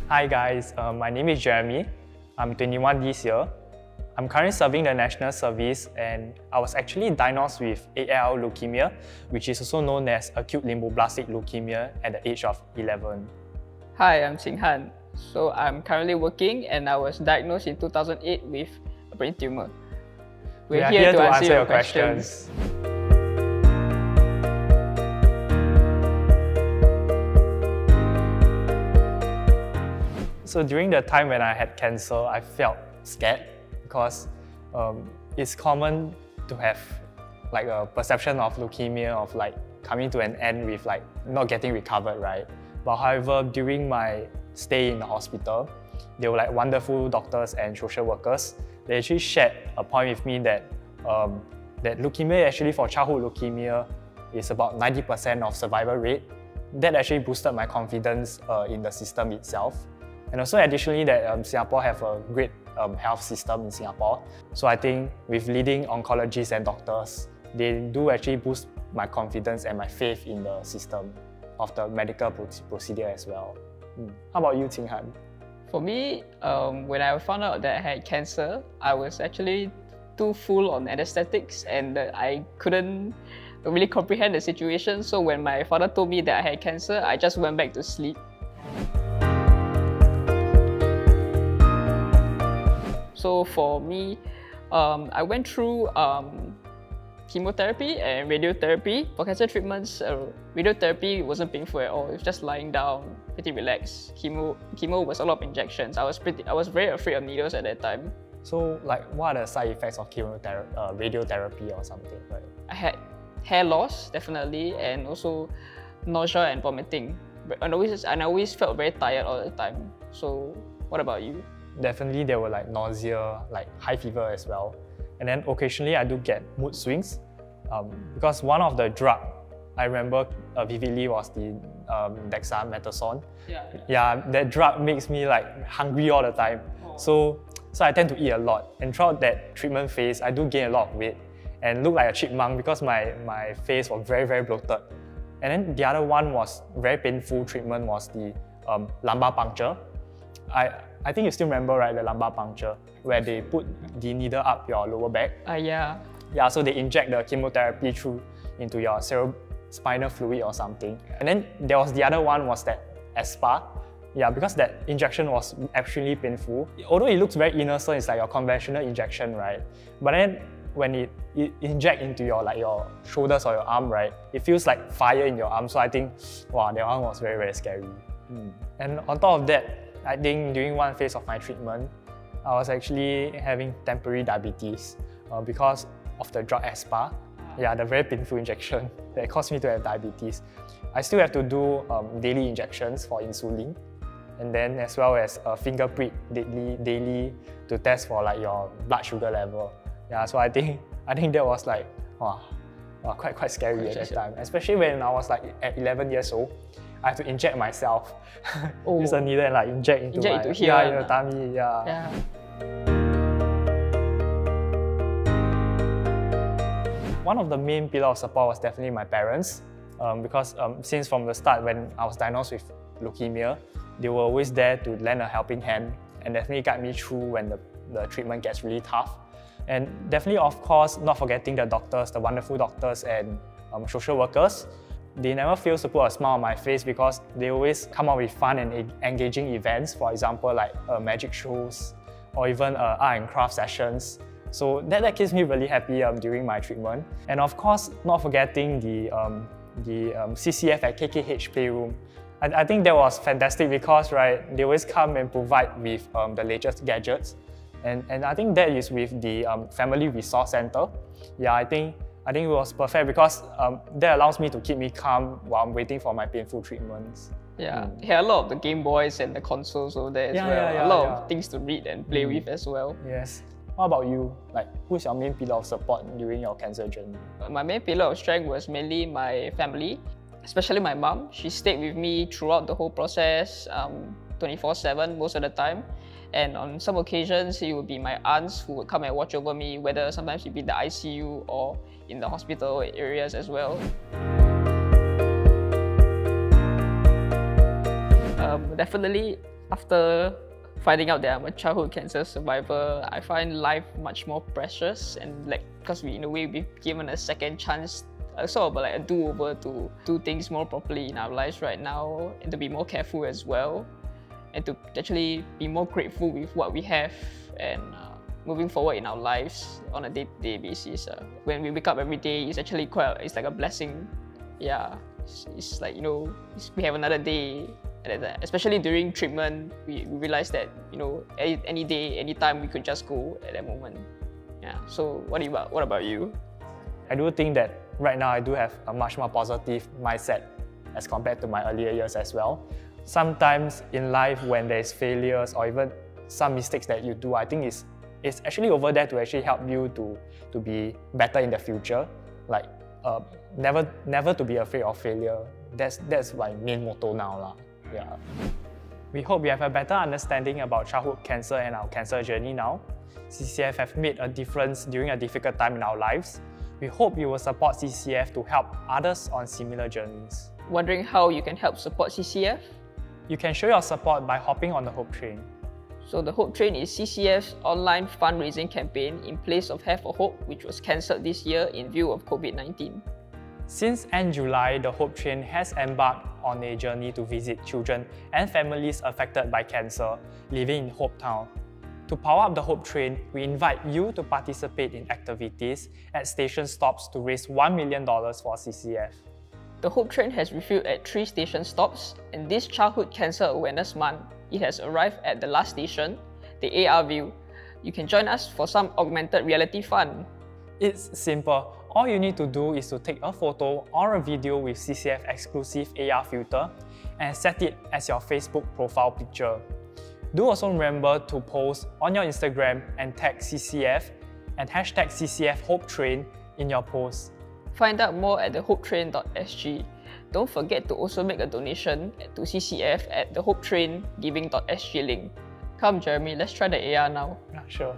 Hi guys, my name is Jeremy. I'm 21 this year. I'm currently serving the National Service and I was actually diagnosed with AL leukemia, which is also known as acute lymphoblastic leukemia at the age of 11. Hi, I'm Qin Han. So I'm currently working and I was diagnosed in 2008 with a brain tumor. We are here to answer your questions. So during the time when I had cancer, I felt scared because it's common to have like a perception of leukemia of like coming to an end with like not getting recovered, right? But however, during my stay in the hospital, they were like wonderful doctors and social workers. They actually shared a point with me that that leukemia actually for childhood leukemia is about 90% of survival rate. That actually boosted my confidence in the system itself. And also additionally that Singapore have a great health system in Singapore. So I think with leading oncologists and doctors, they do actually boost my confidence and my faith in the system of the medical procedure as well. How about you, Qin Han? For me, when I found out that I had cancer, I was actually too full on anesthetics and I couldn't really comprehend the situation. So when my father told me that I had cancer, I just went back to sleep. So for me, I went through chemotherapy and radiotherapy. For cancer treatments, radiotherapy wasn't painful at all. It was just lying down, pretty relaxed. Chemo was a lot of injections. I was very afraid of needles at that time. So like, what are the side effects of chemotherapy, radiotherapy or something? Right? I had hair loss, definitely, and also nausea and vomiting. And I always felt very tired all the time. So what about you? Definitely there were like nausea, like high fever as well. And then occasionally I do get mood swings because one of the drug I remember vividly was the dexamethasone. Yeah, that drug makes me like hungry all the time. So I tend to eat a lot. And throughout that treatment phase, I do gain a lot of weight and look like a chipmunk because my face was very, very bloated. And then the other one was very painful treatment was the lumbar puncture. I think you still remember, right, the lumbar puncture, where they put the needle up your lower back. Yeah. Yeah, so they inject the chemotherapy through into your cerebrospinal fluid or something. And then there was the other one was that ASPA. Yeah, because that injection was actually painful. Although it looks very innocent, it's like your conventional injection, right? But then when it injects into your your shoulders or your arm, right, it feels like fire in your arm. So I think, wow, that one was very, very scary. And on top of that, I think during one phase of my treatment, I was actually having temporary diabetes because of the drug ASPA. Yeah, the very painful injection that caused me to have diabetes. I still have to do daily injections for insulin, and then as well as a finger prick daily to test for like your blood sugar level. Yeah, so I think that was like quite scary at that time, especially when I was like at 11 years old. I have to inject myself. Use a needle and like inject into here, in the tummy. Yeah. One of the main pillars of support was definitely my parents, because since from the start when I was diagnosed with leukemia, they were always there to lend a helping hand and definitely guide me through when the treatment gets really tough. And definitely, of course, not forgetting the doctors, the wonderful doctors and social workers. They never fail to put a smile on my face because they always come up with fun and engaging events, for example, like magic shows or even art and craft sessions. So that keeps me really happy during my treatment. And of course, not forgetting the CCF at KKH Playroom. I think that was fantastic because, right, they always come and provide with the latest gadgets. And I think that is with the Family Resource Center. Yeah, I think it was perfect because that allows me to keep me calm while I'm waiting for my painful treatments. Yeah, a lot of the Game Boys and the consoles over there as well. A lot of things to read and play with as well. Yes. What about you? Like, who's your main pillar of support during your cancer journey? My main pillar of strength was mainly my family, especially my mom. She stayed with me throughout the whole process, 24/7 most of the time. And on some occasions, it would be my aunts who would come and watch over me, whether sometimes it'd be in the ICU or in the hospital areas as well. Definitely, After finding out that I'm a childhood cancer survivor, I find life much more precious, and like because we in a way we've given a second chance, sort of like a do-over to do things more properly in our lives right now, and to be more careful as well, and to actually be more grateful with what we have, and moving forward in our lives on a day-to-day basis. When we wake up every day, it's actually it's like a blessing. Yeah, it's like, you know, we have another day. And especially during treatment, we realized that, you know, any day, anytime we could just go at that moment. Yeah. So what about you? I do think that right now I do have a much more positive mindset as compared to my earlier years as well. Sometimes in life, when there's failures or even some mistakes that you do, I think it's actually over there to actually help you to be better in the future. Like never to be afraid of failure. That's my main motto now lah. Yeah. We hope you have a better understanding about childhood cancer and our cancer journey now. CCF have made a difference during a difficult time in our lives. We hope you will support CCF to help others on similar journeys. Wondering how you can help support CCF? You can show your support by hopping on the Hope Train. So the Hope Train is CCF's online fundraising campaign in place of Hair for Hope, which was cancelled this year in view of COVID-19. Since end July, the Hope Train has embarked on a journey to visit children and families affected by cancer living in Hope Town. To power up the Hope Train, we invite you to participate in activities at station stops to raise $1 million for CCF. The Hope Train has refueled at 3 station stops, and this Childhood Cancer Awareness Month, it has arrived at the last station, the AR View. You can join us for some augmented reality fun. It's simple. All you need to do is to take a photo or a video with CCF exclusive AR filter and set it as your Facebook profile picture. Do also remember to post on your Instagram and tag CCF and hashtag CCF Hope Train in your post. Find out more at thehopetrain.sg. Don't forget to also make a donation to CCF at the Hope Train Giving.sg link. Come Jeremy, let's try the AR now. Yeah, sure.